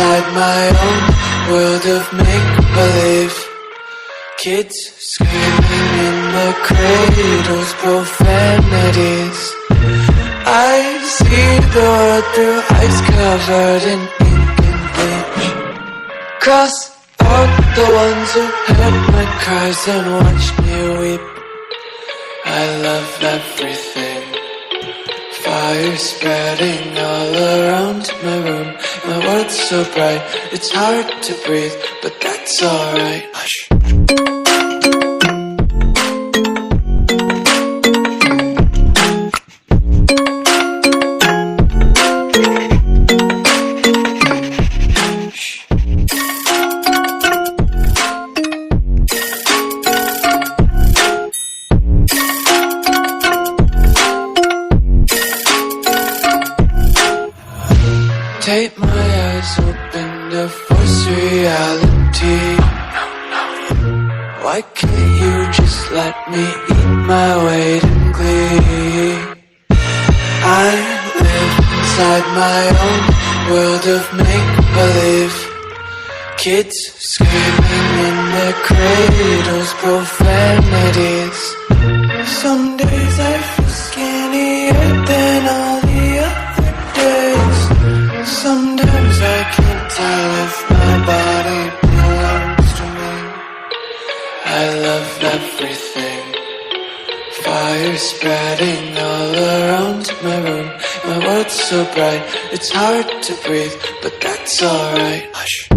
inside my own world of make-believe. Kids screaming in the cradles, profanities. I see the world through eyes covered in ink and bleach. Cross out the ones who heard my cries and watched me weep. I love everything. Fire spreading all around my room. My world's so bright, it's hard to breathe, but that's alright. Hush. Take my eyes open to force reality. Why can't you just let me eat my weight in glee? I live inside my own world of make-believe. Kids screaming in their cradles, profanities. Some days I feel skinnier than all the other days. Sometimes I can't tell if my body belongs to me. I love everything. Fire spreading all around my room. My world's so bright, it's hard to breathe, but that's alright. Hush.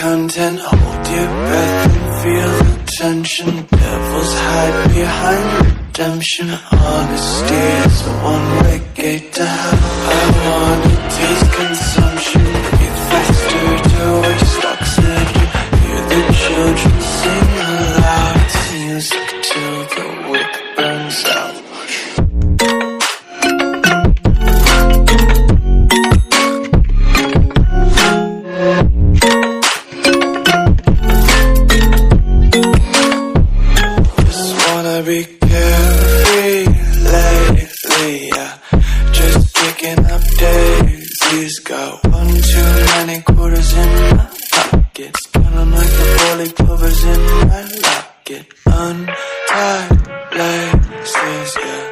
Content, hold your breath and feel the tension. Devils hide behind redemption. Honesty is a one-way gate to hell. I wanna taste consumption. Breathe faster to waste oxygen. Hear the children sing aloud. It's music till the wick burns out. Be carefree lately, yeah. Just picking up daisies. Got one too many quarters in my pockets. Counting like the bully plovers in my locket. Untied laces, yeah.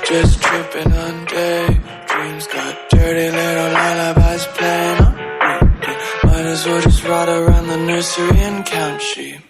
Just tripping on daydreams. Got dirty little lullabies playing on repeat. Might as well just ride around the nursery and count sheep.